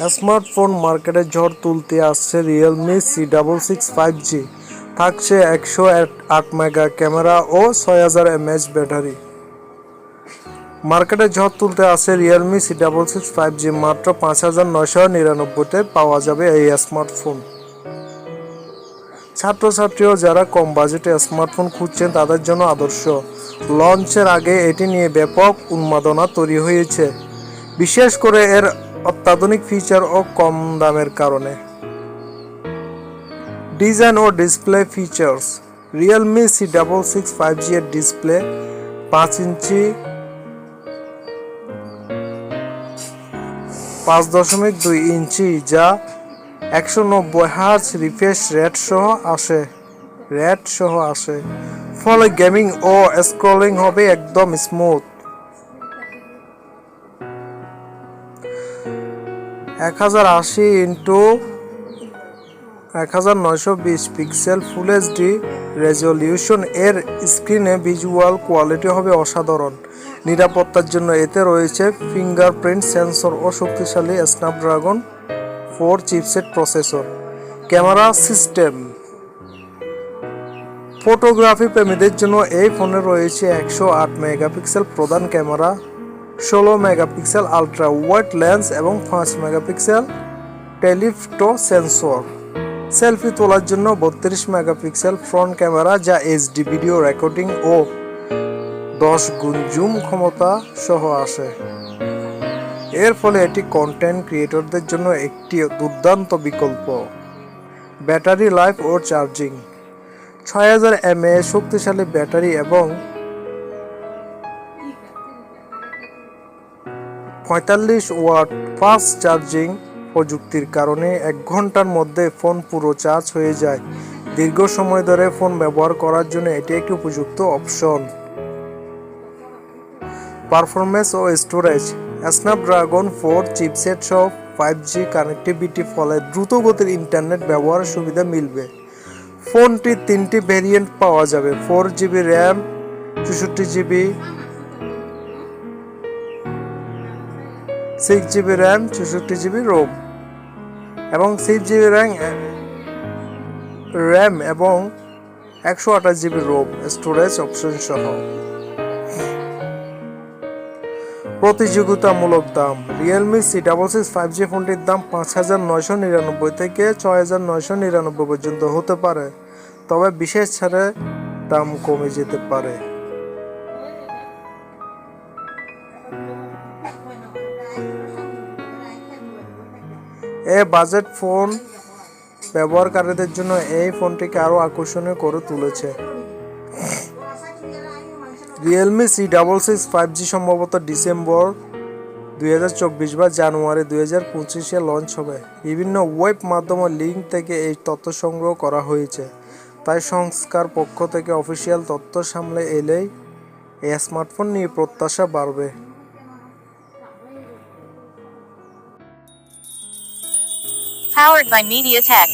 Smartphone মার্কেটে ঝড় তুলতে আসছে রিয়েলমি C66 5G। থাকছে 108 মেগা ক্যামেরা ও 6000 mAh ব্যাটারি। মার্কেটে ঝড় তুলতে আসছে রিয়েলমি C66 5G। মাত্র 5999-তে পাওয়া যাবে এই স্মার্টফোন। ছাত্রছাত্রী ও যারা কম বাজেটে স্মার্টফোন খুঁজছেন তাদের জন্য আদর্শ। লঞ্চের আগে এটি নিয়ে ব্যাপক উন্মাদনা তৈরি হয়েছে, বিশেষ করে এর অত্যাধুনিক ফিচার ও কম দামের কারণে। ডিজাইন ও display features. Realme C66 5G এর ডিসপ্লে 5 ইঞ্চি 5.2 ইঞ্চি, যা 190 হার্জ রিফ্রেশ রেট সহ আসে। ফলে গেমিং ও স্ক্রলিং হবে একদম smooth. 1080x1920 pixel full HD resolution এর স্ক্রিনে ভিজুয়াল কোয়ালিটি হবে অসাধারণ। নিরাপত্তার জন্য এতে রয়েছে ফিঙ্গারপ্রিন্ট সেন্সর ও শক্তিশালী Snapdragon 4 chipset processor. Camera system. Photography প্রেমীদের জন্য এই ফোনে রয়েছে 108 মেগাপিক্সেল প্রধান camera, 16 megapixel ultra wide lens এবং 5 মেগাপিক্সেল টেলিফটো সেন্সর। সেলফি তোলার জন্য 32 মেগাপিক্সেল ফ্রন্ট ক্যামেরা, যা এইচডি ভিডিও রেকর্ডিং ও 10 গুণ জুম ক্ষমতা সহ আসে। এর ফলে এটি কন্টেন্ট ক্রিয়েটরদের জন্য একটি দুর্দান্ত বিকল্প। ব্যাটারি লাইফ ও চার্জিং। 6000 mAh শক্তিশালী ব্যাটারি এবং 45 ওয়াট ফাস্ট চার্জিং প্রযুক্তির কারণে 1 ঘন্টার মধ্যে ফোন পুরো চার্জ হয়ে যায়। দীর্ঘ সময় ধরে ফোন ব্যবহার করার জন্য এটি একটি উপযুক্ত অপশন। পারফরম্যান্স ও স্টোরেজ। স্ন্যাপড্রাগন 4 চিপসেট সহ 5G কানেক্টিভিটি ফলে দ্রুত গতির ইন্টারনেট ব্যবহারের সুবিধা মিলবে। ফোনটি 3টি ভেরিয়েন্ট পাওয়া যাবে: 4GB RAM, 64GB, 6GB RAM, 64GB Rome এবং 6GB র্যাম এবং 128GB রোম স্টোরেজ অপশন সহ। প্রতিযোগিতামূলক দাম। রিয়েলমি C66 5G ফোনটির দাম 5999 থেকে 6999 পর্যন্ত হতে পারে, তবে বিশেষ ছাড়ে দাম কমে যেতে পারে। বাজেট ফোন ব্যবহারকারীদের জন্য এই ফোনটিকে আরও আকর্ষণীয় করে তুলেছে। রিয়েলমি C66 5G সম্ভবত ডিসেম্বর 2024 বা জানুয়ারি 2025-এ লঞ্চ হবে। বিভিন্ন ওয়েব মাধ্যমের লিঙ্ক থেকে এই তথ্য সংগ্রহ করা হয়েছে, তাই সংস্থার পক্ষ থেকে অফিসিয়াল তথ্য সামনে এলেই এই স্মার্টফোন নিয়ে প্রত্যাশা বাড়বে। Powered by MediaTek.